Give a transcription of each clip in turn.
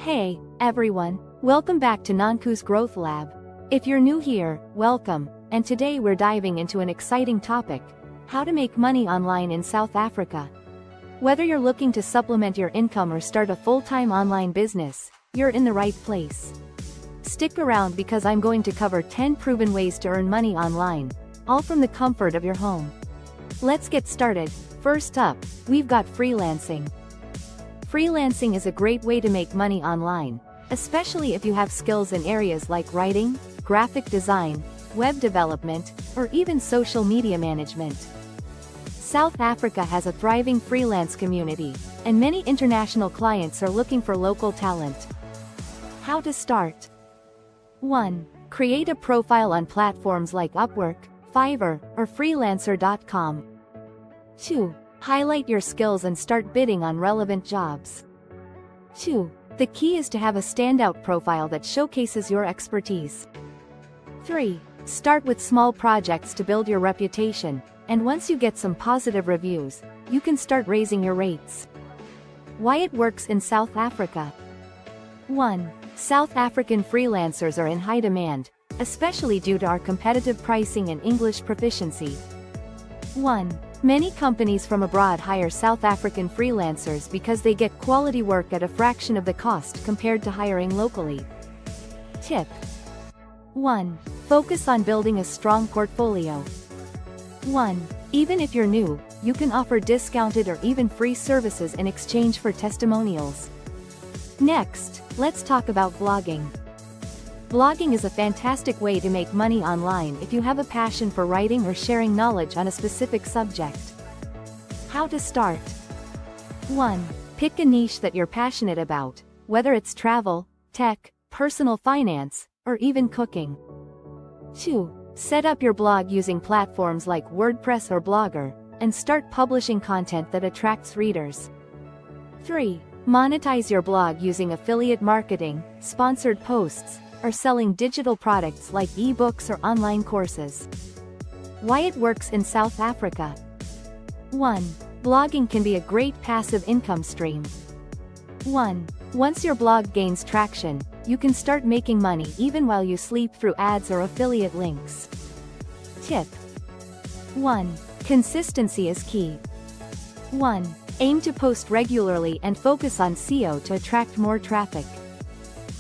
Hey, everyone, welcome back to Nanku's Growth Lab. If you're new here, welcome, and today we're diving into an exciting topic: how to make money online in South Africa. Whether you're looking to supplement your income or start a full-time online business, you're in the right place. Stick around because I'm going to cover 10 proven ways to earn money online, all from the comfort of your home. Let's get started. First up, we've got freelancing. Freelancing is a great way to make money online, especially if you have skills in areas like writing, graphic design, web development, or even social media management. South Africa has a thriving freelance community, and many international clients are looking for local talent. How to start? 1. Create a profile on platforms like Upwork, Fiverr, or Freelancer.com. 2. Highlight your skills and start bidding on relevant jobs. 2. The key is to have a standout profile that showcases your expertise. 3. Start with small projects to build your reputation, and once you get some positive reviews, you can start raising your rates. Why it works in South Africa? 1. South African freelancers are in high demand, especially due to our competitive pricing and English proficiency. 1. Many companies from abroad hire South African freelancers because they get quality work at a fraction of the cost compared to hiring locally. Tip: 1. Focus on building a strong portfolio. 1. Even if you're new, you can offer discounted or even free services in exchange for testimonials. Next, let's talk about blogging. Blogging is a fantastic way to make money online if you have a passion for writing or sharing knowledge on a specific subject. How to start? 1. Pick a niche that you're passionate about, whether it's travel, tech, personal finance, or even cooking. 2. Set up your blog using platforms like WordPress or Blogger, and start publishing content that attracts readers. 3. Monetize your blog using affiliate marketing, sponsored posts, or selling digital products like ebooks or online courses. Why it works in South Africa? 1. Blogging can be a great passive income stream. 1. Once your blog gains traction, you can start making money even while you sleep through ads or affiliate links. Tip: 1. Consistency is key. 1. Aim to post regularly and focus on SEO to attract more traffic.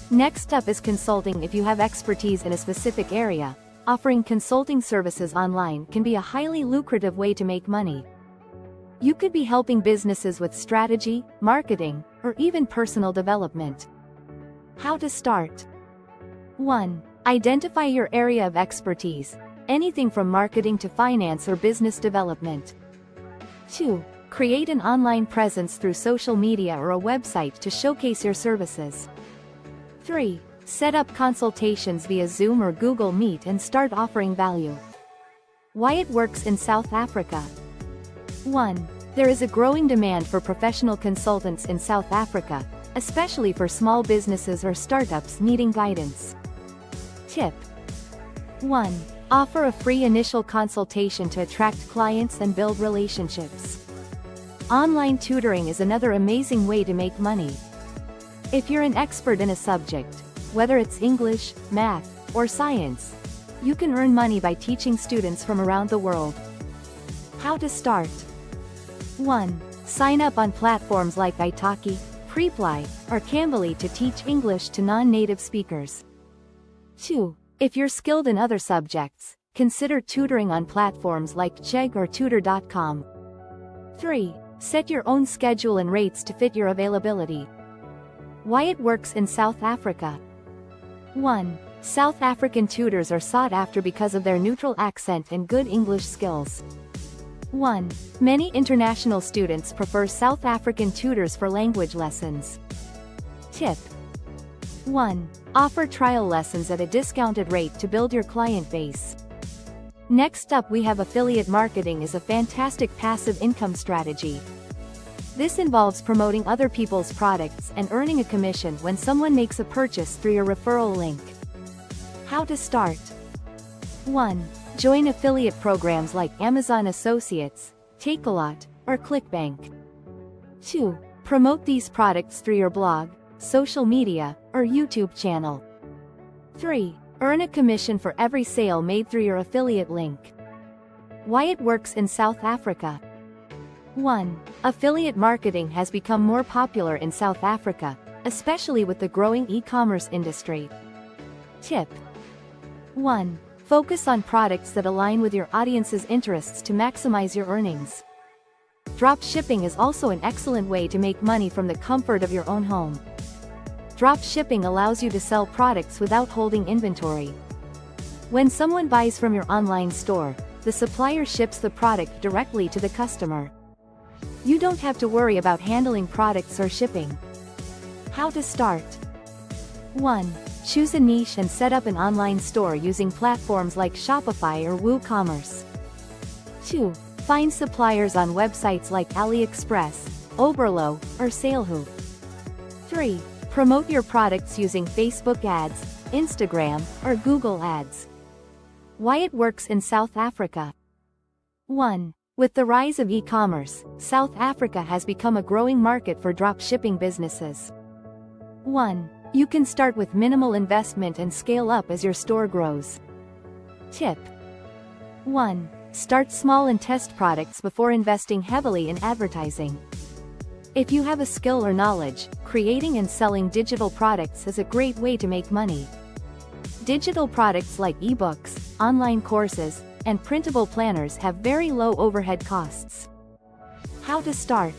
Next up is consulting. If you have expertise in a specific area, offering consulting services online can be a highly lucrative way to make money. You could be helping businesses with strategy, marketing, or even personal development. How to start? 1. Identify your area of expertise, anything from marketing to finance or business development. 2. Create an online presence through social media or a website to showcase your services. 3. Set up consultations via Zoom or Google Meet and start offering value. Why it works in South Africa? 1. There is a growing demand for professional consultants in South Africa, especially for small businesses or startups needing guidance. Tip: 1. Offer a free initial consultation to attract clients and build relationships. Online tutoring is another amazing way to make money. If you're an expert in a subject, whether it's English, math, or science, you can earn money by teaching students from around the world. How to start? 1. Sign up on platforms like Italki, Preply, or Cambly to teach English to non-native speakers. 2. If you're skilled in other subjects, consider tutoring on platforms like Chegg or Tutor.com. 3. Set your own schedule and rates to fit your availability. Why it works in South Africa? 1. South African tutors are sought after because of their neutral accent and good English skills. 1. Many international students prefer South African tutors for language lessons. Tip: 1. Offer trial lessons at a discounted rate to build your client base. Next up, we have affiliate marketing is a fantastic passive income strategy. This involves promoting other people's products and earning a commission when someone makes a purchase through your referral link. How to start? 1. Join affiliate programs like Amazon Associates, Takealot, or ClickBank. 2. Promote these products through your blog, social media, or YouTube channel. 3. Earn a commission for every sale made through your affiliate link. Why it works in South Africa. 1. Affiliate marketing has become more popular in South Africa, especially with the growing e-commerce industry. Tip. 1. Focus on products that align with your audience's interests to maximize your earnings. Drop shipping is also an excellent way to make money from the comfort of your own home. Drop shipping allows you to sell products without holding inventory. When someone buys from your online store, the supplier ships the product directly to the customer. You don't have to worry about handling products or shipping. How to start. 1. Choose a niche and set up an online store using platforms like Shopify or WooCommerce. 2. Find suppliers on websites like AliExpress, Oberlo, or Saleho. 3. Promote your products using Facebook ads, Instagram, or Google ads. Why it works in South Africa. 1. With the rise of e-commerce, South Africa has become a growing market for dropshipping businesses. 1. You can start with minimal investment and scale up as your store grows. Tip. 1. Start small and test products before investing heavily in advertising. If you have a skill or knowledge, creating and selling digital products is a great way to make money. Digital products like ebooks, online courses, and printable planners have very low overhead costs. How to start.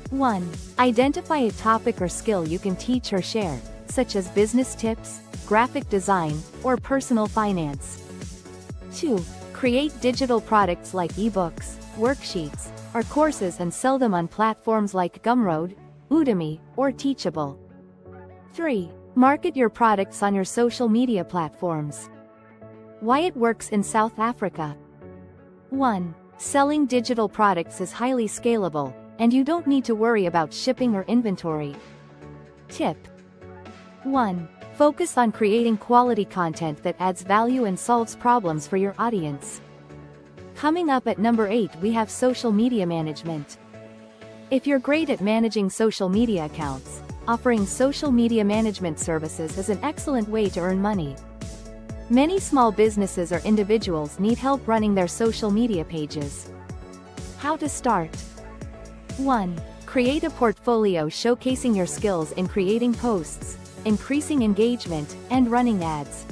1. Identify a topic or skill you can teach or share, such as business tips, graphic design, or personal finance. 2. Create digital products like ebooks, worksheets, or courses and sell them on platforms like Gumroad, Udemy, or Teachable. 3. Market your products on your social media platforms. Why it works in South Africa. 1. Selling digital products is highly scalable, and you don't need to worry about shipping or inventory. Tip. 1. Focus on creating quality content that adds value and solves problems for your audience. Coming up at number 8 we have social media management. If you're great at managing social media accounts, offering social media management services is an excellent way to earn money. Many small businesses or individuals need help running their social media pages. How to start. 1. Create a portfolio showcasing your skills in creating posts, increasing engagement, and running ads.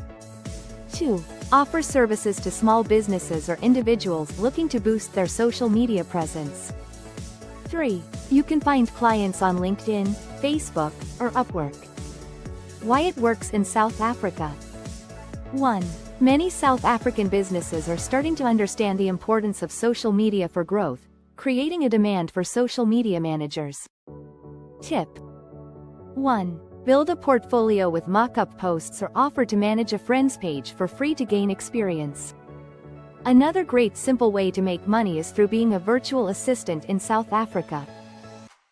2. Offer services to small businesses or individuals looking to boost their social media presence. 3. You can find clients on LinkedIn, Facebook, or Upwork. Why it works in South Africa. 1. Many South African businesses are starting to understand the importance of social media for growth, creating a demand for social media managers. Tip. 1. Build a portfolio with mock-up posts or offer to manage a friend's page for free to gain experience. Another great simple way to make money is through being a virtual assistant in South Africa.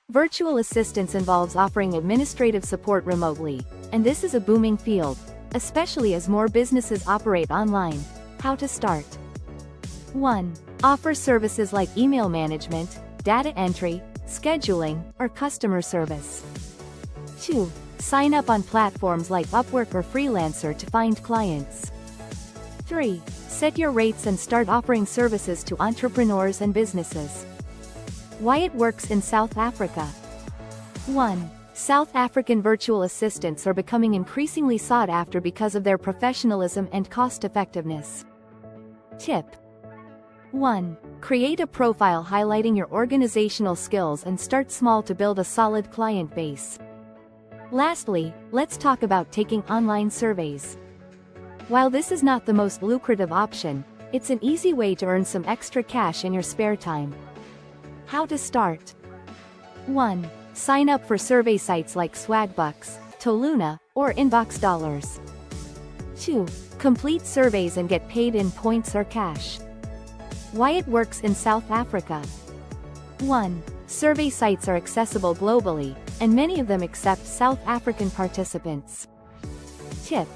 Virtual assistance involves offering administrative support remotely, and this is a booming field, especially as more businesses operate online. How to start. 1. Offer services like email management, data entry, scheduling, or customer service. 2. Sign up on platforms like Upwork or Freelancer to find clients. 3. Set your rates and start offering services to entrepreneurs and businesses. Why it works in South Africa. 1. South African virtual assistants are becoming increasingly sought after because of their professionalism and cost-effectiveness. Tip. 1. Create a profile highlighting your organizational skills and start small to build a solid client base. Lastly, let's talk about taking online surveys. While this is not the most lucrative option, it's an easy way to earn some extra cash in your spare time. How to start. 1. Sign up for survey sites like Swagbucks, Toluna, or Inbox Dollars. 2. Complete surveys and get paid in points or cash. Why it works in South Africa. 1. Survey sites are accessible globally, and many of them accept South African participants. Tip.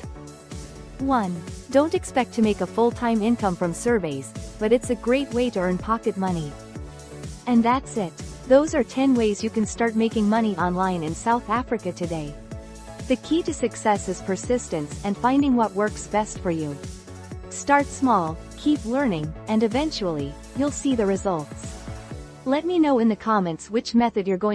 1. Don't expect to make a full-time income from surveys, but it's a great way to earn pocket money. And that's it. Those are 10 ways you can start making money online in South Africa today. The key to success is persistence and finding what works best for you. Start small, keep learning, and eventually, you'll see the results. Let me know in the comments which method you're going